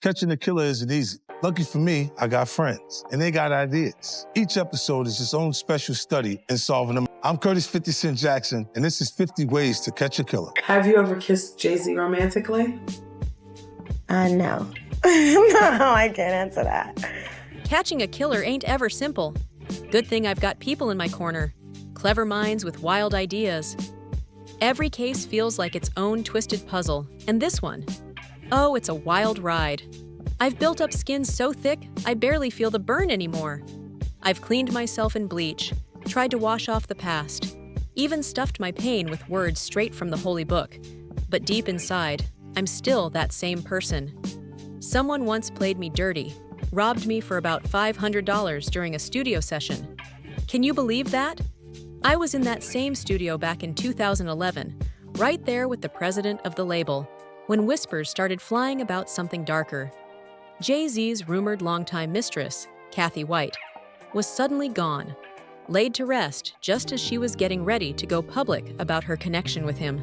Catching a killer isn't easy. Lucky for me, I got friends, and they got ideas. Each episode is its own special study in solving them. I'm Curtis 50 Cent Jackson, and this is 50 Ways to Catch a Killer. Have you ever kissed Jay-Z romantically? No. No, I can't answer that. Catching a killer ain't ever simple. Good thing I've got people in my corner. Clever minds with wild ideas. Every case feels like its own twisted puzzle, and this one, oh, it's a wild ride. I've built up skin so thick, I barely feel the burn anymore. I've cleaned myself in bleach, tried to wash off the past, even stuffed my pain with words straight from the holy book. But deep inside, I'm still that same person. Someone once played me dirty, robbed me for about $500 during a studio session. Can you believe that? I was in that same studio back in 2011, right there with the president of the label, when whispers started flying about something darker. Jay-Z's rumored longtime mistress, Kathy White, was suddenly gone, laid to rest just as she was getting ready to go public about her connection with him.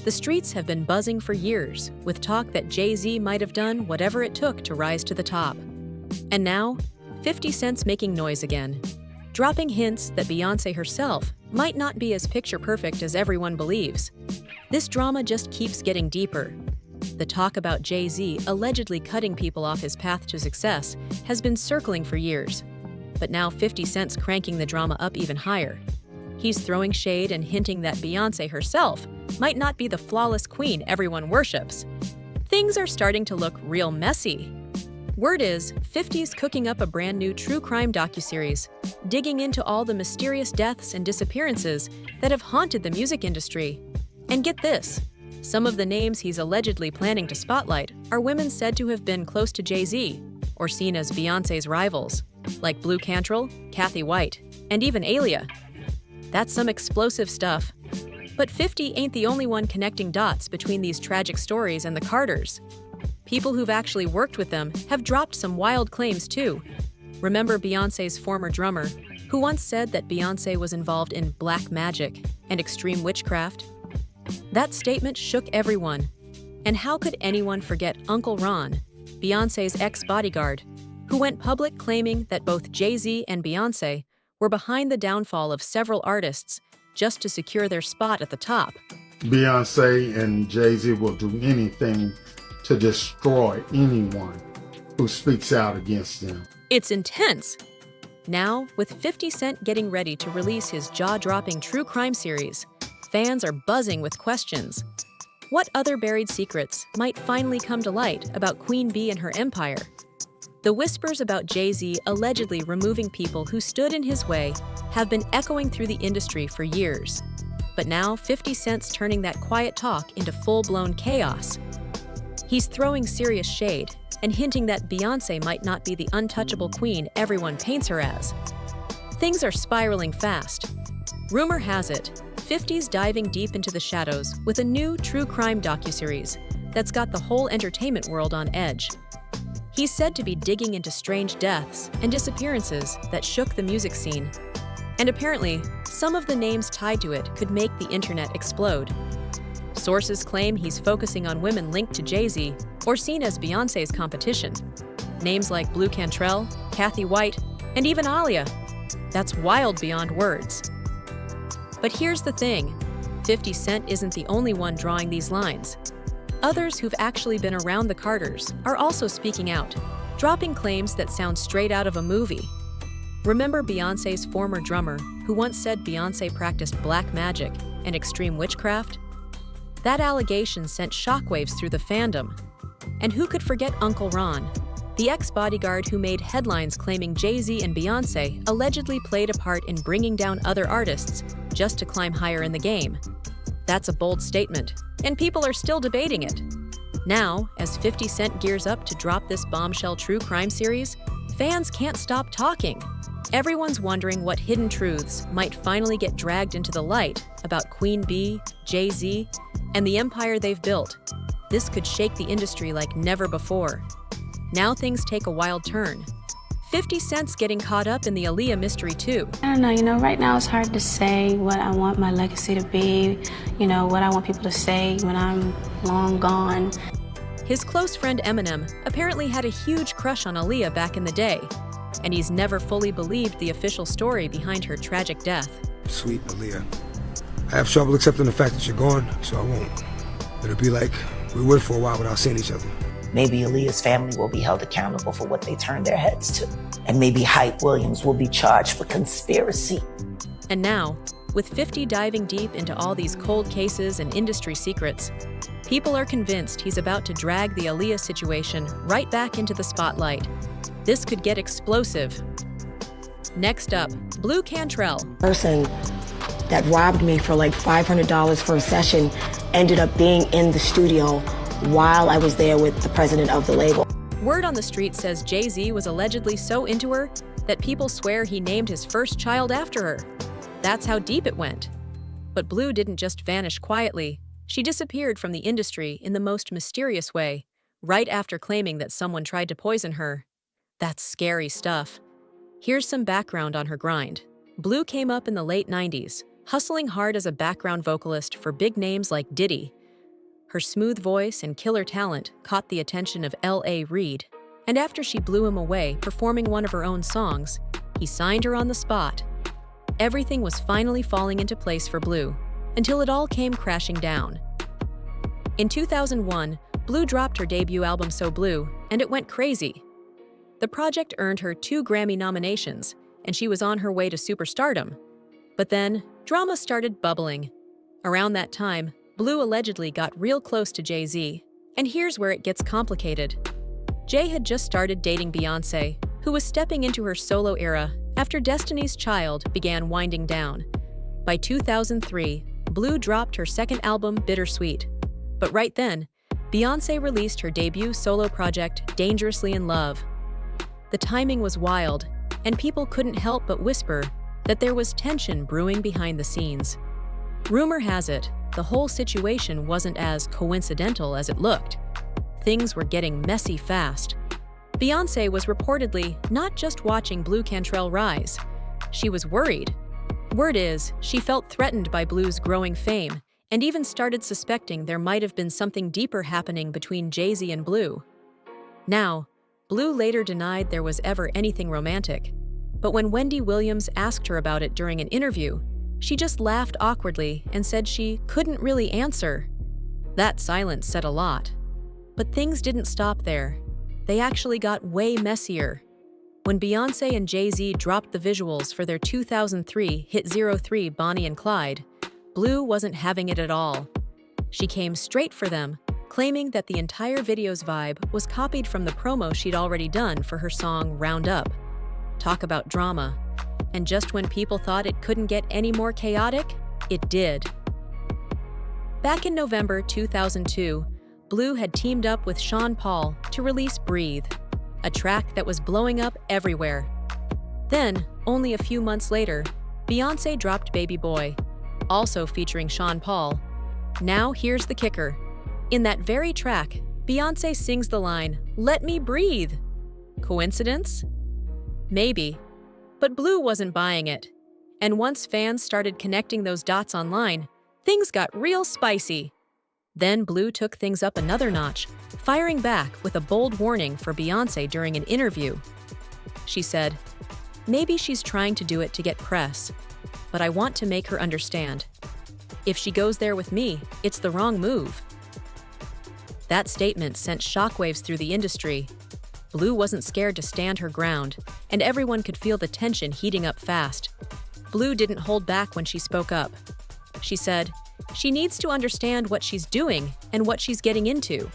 The streets have been buzzing for years, with talk that Jay-Z might have done whatever it took to rise to the top. And now, 50 Cent's making noise again, dropping hints that Beyoncé herself might not be as picture-perfect as everyone believes. This drama just keeps getting deeper. The talk about Jay-Z allegedly cutting people off his path to success has been circling for years. But now 50 Cent's cranking the drama up even higher. He's throwing shade and hinting that Beyoncé herself might not be the flawless queen everyone worships. Things are starting to look real messy. Word is, 50's cooking up a brand new true crime docuseries, digging into all the mysterious deaths and disappearances that have haunted the music industry. And get this, some of the names he's allegedly planning to spotlight are women said to have been close to Jay-Z, or seen as Beyoncé's rivals, like Blue Cantrell, Kathy White, and even Aaliyah. That's some explosive stuff. But 50 ain't the only one connecting dots between these tragic stories and the Carters. People who've actually worked with them have dropped some wild claims too. Remember Beyoncé's former drummer, who once said that Beyoncé was involved in black magic and extreme witchcraft? That statement shook everyone. And how could anyone forget Uncle Ron, Beyoncé's ex-bodyguard, who went public claiming that both Jay-Z and Beyoncé were behind the downfall of several artists just to secure their spot at the top. Beyoncé and Jay-Z will do anything to destroy anyone who speaks out against them. It's intense. Now, with 50 Cent getting ready to release his jaw-dropping true crime series, fans are buzzing with questions. What other buried secrets might finally come to light about Queen Bee and her empire? The whispers about Jay-Z allegedly removing people who stood in his way have been echoing through the industry for years. But now 50 Cent's turning that quiet talk into full-blown chaos. He's throwing serious shade and hinting that Beyoncé might not be the untouchable queen everyone paints her as. Things are spiraling fast. Rumor has it, 50's diving deep into the shadows with a new true crime docuseries that's got the whole entertainment world on edge. He's said to be digging into strange deaths and disappearances that shook the music scene. And apparently, some of the names tied to it could make the internet explode. Sources claim he's focusing on women linked to Jay-Z or seen as Beyoncé's competition. Names like Blue Cantrell, Kathy White, and even Aaliyah. That's wild beyond words. But here's the thing, 50 Cent isn't the only one drawing these lines. Others who've actually been around the Carters are also speaking out, dropping claims that sound straight out of a movie. Remember Beyoncé's former drummer, who once said Beyoncé practiced black magic and extreme witchcraft? That allegation sent shockwaves through the fandom. And who could forget Uncle Ron, the ex-bodyguard who made headlines claiming Jay-Z and Beyoncé allegedly played a part in bringing down other artists just to climb higher in the game? That's a bold statement, and people are still debating it. Now, as 50 Cent gears up to drop this bombshell true crime series, fans can't stop talking. Everyone's wondering what hidden truths might finally get dragged into the light about Queen Bee, Jay-Z, and the empire they've built. This could shake the industry like never before. Now things take a wild turn. 50 Cent's getting caught up in the Aaliyah mystery too. I don't know, right now it's hard to say what I want my legacy to be, what I want people to say when I'm long gone. His close friend Eminem apparently had a huge crush on Aaliyah back in the day, and he's never fully believed the official story behind her tragic death. Sweet Aaliyah. I have trouble accepting the fact that you're gone, so I won't. It'll be like we were for a while without seeing each other. Maybe Aaliyah's family will be held accountable for what they turned their heads to. And maybe Hype Williams will be charged for conspiracy. And now, with 50 diving deep into all these cold cases and industry secrets, people are convinced he's about to drag the Aaliyah situation right back into the spotlight. This could get explosive. Next up, Blue Cantrell. Person that robbed me for like $500 for a session ended up being in the studio while I was there with the president of the label. Word on the street says Jay-Z was allegedly so into her that people swear he named his first child after her. That's how deep it went. But Blue didn't just vanish quietly. She disappeared from the industry in the most mysterious way, right after claiming that someone tried to poison her. That's scary stuff. Here's some background on her grind. Blue came up in the late 90s, hustling hard as a background vocalist for big names like Diddy. Her smooth voice and killer talent caught the attention of L.A. Reid, and after she blew him away performing one of her own songs, he signed her on the spot. Everything was finally falling into place for Blue, until it all came crashing down. In 2001, Blue dropped her debut album So Blue, and it went crazy. The project earned her 2 Grammy nominations, and she was on her way to superstardom. But then, drama started bubbling. Around that time, Blue allegedly got real close to Jay-Z, and here's where it gets complicated. Jay had just started dating Beyoncé, who was stepping into her solo era after Destiny's Child began winding down. By 2003, Blue dropped her second album, Bittersweet. But right then, Beyoncé released her debut solo project, Dangerously in Love. The timing was wild, and people couldn't help but whisper that there was tension brewing behind the scenes. Rumor has it, the whole situation wasn't as coincidental as it looked. Things were getting messy fast. Beyoncé was reportedly not just watching Blue Cantrell rise. She was worried. Word is, she felt threatened by Blue's growing fame and even started suspecting there might have been something deeper happening between Jay-Z and Blue. Now, Blue later denied there was ever anything romantic. But when Wendy Williams asked her about it during an interview, she just laughed awkwardly and said she couldn't really answer. That silence said a lot. But things didn't stop there. They actually got way messier. When Beyoncé and Jay-Z dropped the visuals for their 2003 hit 03 Bonnie and Clyde, Blue wasn't having it at all. She came straight for them, claiming that the entire video's vibe was copied from the promo she'd already done for her song Round Up. Talk about drama. And just when people thought it couldn't get any more chaotic, it did. Back in November 2002, Blue had teamed up with Sean Paul to release Breathe, a track that was blowing up everywhere. Then, only a few months later, Beyoncé dropped Baby Boy, also featuring Sean Paul. Now here's the kicker. In that very track, Beyoncé sings the line, "Let me breathe." Coincidence? Maybe. But Blue wasn't buying it. And once fans started connecting those dots online, things got real spicy. Then Blue took things up another notch, firing back with a bold warning for Beyoncé during an interview. She said, "Maybe she's trying to do it to get press, but I want to make her understand. If she goes there with me, it's the wrong move." That statement sent shockwaves through the industry. Blue wasn't scared to stand her ground, and everyone could feel the tension heating up fast. Blue didn't hold back when she spoke up. She said, she needs to understand what she's doing and what she's getting into.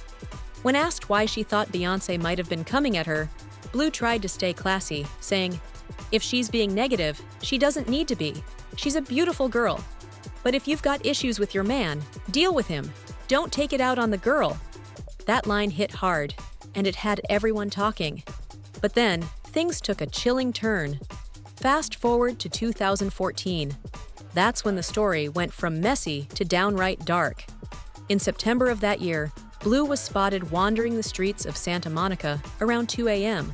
When asked why she thought Beyoncé might have been coming at her, Blue tried to stay classy, saying, "If she's being negative, she doesn't need to be. She's a beautiful girl. But if you've got issues with your man, deal with him. Don't take it out on the girl." That line hit hard, and it had everyone talking. But then, things took a chilling turn. Fast forward to 2014. That's when the story went from messy to downright dark. In September of that year, Blue was spotted wandering the streets of Santa Monica around 2 a.m.,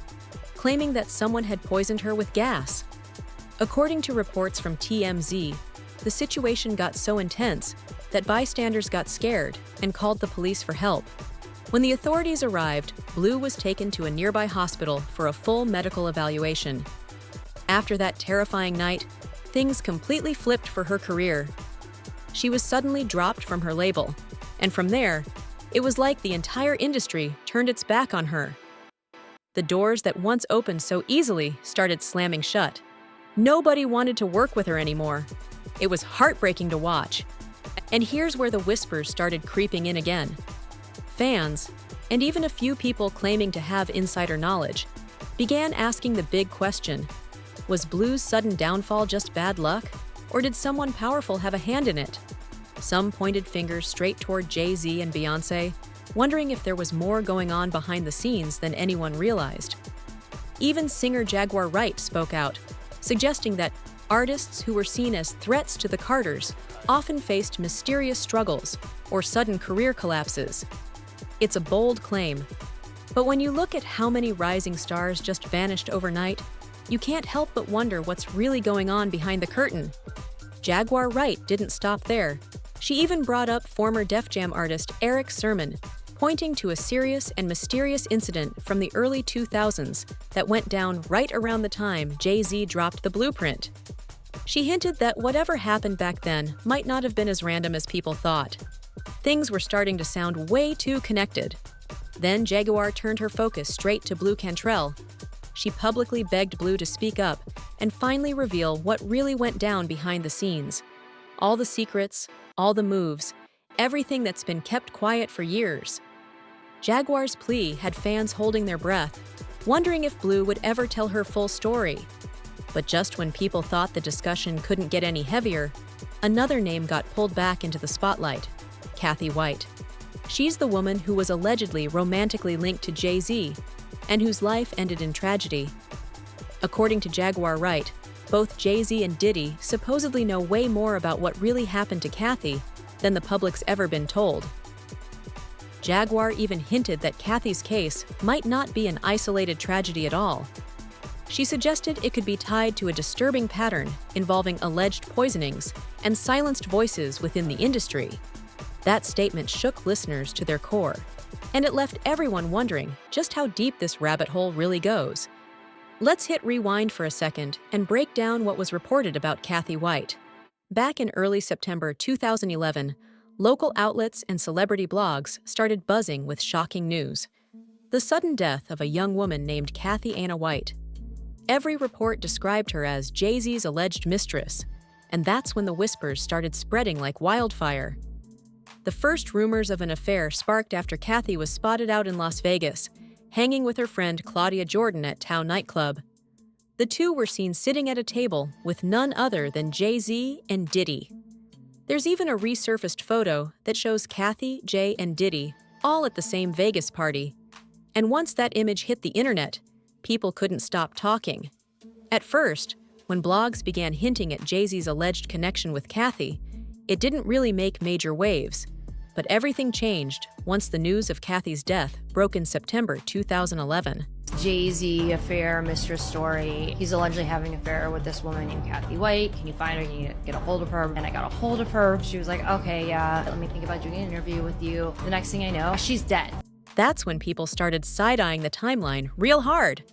claiming that someone had poisoned her with gas. According to reports from TMZ, the situation got so intense that bystanders got scared and called the police for help. When the authorities arrived, Blue was taken to a nearby hospital for a full medical evaluation. After that terrifying night, things completely flipped for her career. She was suddenly dropped from her label, and from there, it was like the entire industry turned its back on her. The doors that once opened so easily started slamming shut. Nobody wanted to work with her anymore. It was heartbreaking to watch. And here's where the whispers started creeping in again. Fans, and even a few people claiming to have insider knowledge, began asking the big question: was Blue's sudden downfall just bad luck, or did someone powerful have a hand in it? Some pointed fingers straight toward Jay-Z and Beyoncé, wondering if there was more going on behind the scenes than anyone realized. Even singer Jaguar Wright spoke out, suggesting that artists who were seen as threats to the Carters often faced mysterious struggles or sudden career collapses. It's a bold claim, but when you look at how many rising stars just vanished overnight, you can't help but wonder what's really going on behind the curtain. Jaguar Wright didn't stop there. She even brought up former Def Jam artist Eric Sermon, pointing to a serious and mysterious incident from the early 2000s that went down right around the time Jay-Z dropped the Blueprint. She hinted that whatever happened back then might not have been as random as people thought. Things were starting to sound way too connected. Then Jaguar turned her focus straight to Blue Cantrell. She publicly begged Blue to speak up and finally reveal what really went down behind the scenes. All the secrets, all the moves, everything that's been kept quiet for years. Jaguar's plea had fans holding their breath, wondering if Blue would ever tell her full story. But just when people thought the discussion couldn't get any heavier, another name got pulled back into the spotlight: Kathy White. She's the woman who was allegedly romantically linked to Jay-Z and whose life ended in tragedy. According to Jaguar Wright, both Jay-Z and Diddy supposedly know way more about what really happened to Kathy than the public's ever been told. Jaguar even hinted that Kathy's case might not be an isolated tragedy at all. She suggested it could be tied to a disturbing pattern involving alleged poisonings and silenced voices within the industry. That statement shook listeners to their core, and it left everyone wondering just how deep this rabbit hole really goes. Let's hit rewind for a second and break down what was reported about Kathy White. Back in early September 2011, local outlets and celebrity blogs started buzzing with shocking news: the sudden death of a young woman named Kathy Anna White. Every report described her as Jay-Z's alleged mistress, and that's when the whispers started spreading like wildfire. The first rumors of an affair sparked after Kathy was spotted out in Las Vegas, hanging with her friend Claudia Jordan at Tao nightclub. The two were seen sitting at a table with none other than Jay-Z and Diddy. There's even a resurfaced photo that shows Kathy, Jay, and Diddy all at the same Vegas party. And once that image hit the internet, people couldn't stop talking. At first, when blogs began hinting at Jay-Z's alleged connection with Kathy, it didn't really make major waves. But everything changed once the news of Kathy's death broke in September 2011. Jay-Z affair, mistress story. He's allegedly having an affair with this woman named Kathy White. Can you find her? Can you get a hold of her? And I got a hold of her. She was like, okay, yeah, let me think about doing an interview with you. The next thing I know, she's dead. That's when people started side-eyeing the timeline real hard.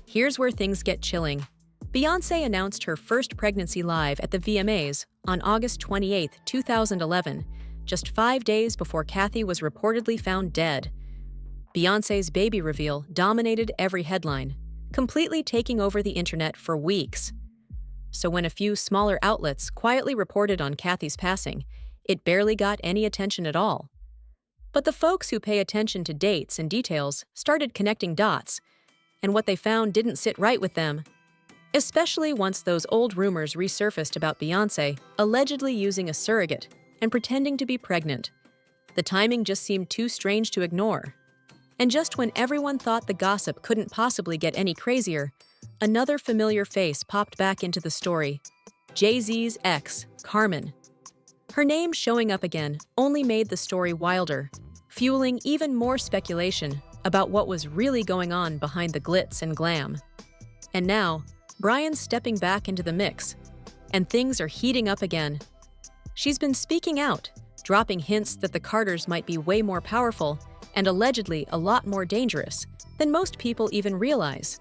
Here's where things get chilling. Beyoncé announced her first pregnancy live at the VMAs on August 28, 2011, just 5 days before Kathy was reportedly found dead. Beyoncé's baby reveal dominated every headline, completely taking over the internet for weeks. So when a few smaller outlets quietly reported on Kathy's passing, it barely got any attention at all. But the folks who pay attention to dates and details started connecting dots, and what they found didn't sit right with them. Especially once those old rumors resurfaced about Beyoncé allegedly using a surrogate and pretending to be pregnant. The timing just seemed too strange to ignore. And just when everyone thought the gossip couldn't possibly get any crazier, another familiar face popped back into the story: Jay-Z's ex, Carmen. Her name showing up again only made the story wilder, fueling even more speculation about what was really going on behind the glitz and glam. And now, Brian's stepping back into the mix, and things are heating up again. She's been speaking out, dropping hints that the Carters might be way more powerful, and allegedly a lot more dangerous than most people even realize.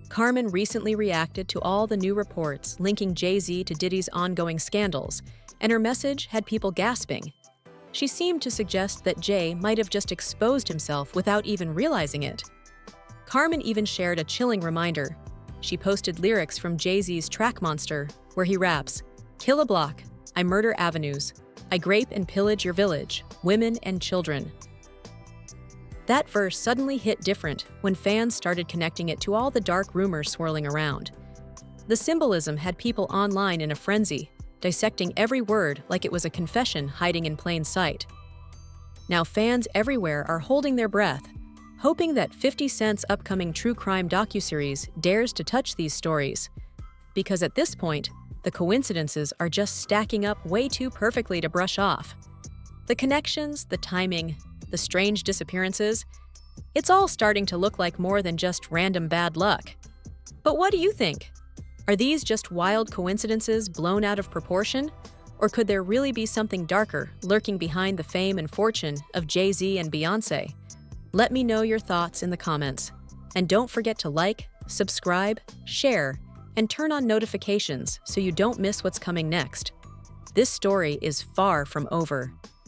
Carmen recently reacted to all the new reports linking Jay-Z to Diddy's ongoing scandals, and her message had people gasping. She seemed to suggest that Jay might have just exposed himself without even realizing it. Carmen even shared a chilling reminder. She posted lyrics from Jay-Z's Track Monster, where he raps, "Kill a block, I murder avenues, I grape and pillage your village, women and children." That verse suddenly hit different when fans started connecting it to all the dark rumors swirling around. The symbolism had people online in a frenzy, dissecting every word like it was a confession hiding in plain sight. Now fans everywhere are holding their breath, hoping that 50 Cent's upcoming true crime docuseries dares to touch these stories. Because at this point, the coincidences are just stacking up way too perfectly to brush off. The connections, the timing, the strange disappearances, it's all starting to look like more than just random bad luck. But what do you think? Are these just wild coincidences blown out of proportion? Or could there really be something darker lurking behind the fame and fortune of Jay-Z and Beyoncé? Let me know your thoughts in the comments. And don't forget to like, subscribe, share, and turn on notifications so you don't miss what's coming next. This story is far from over.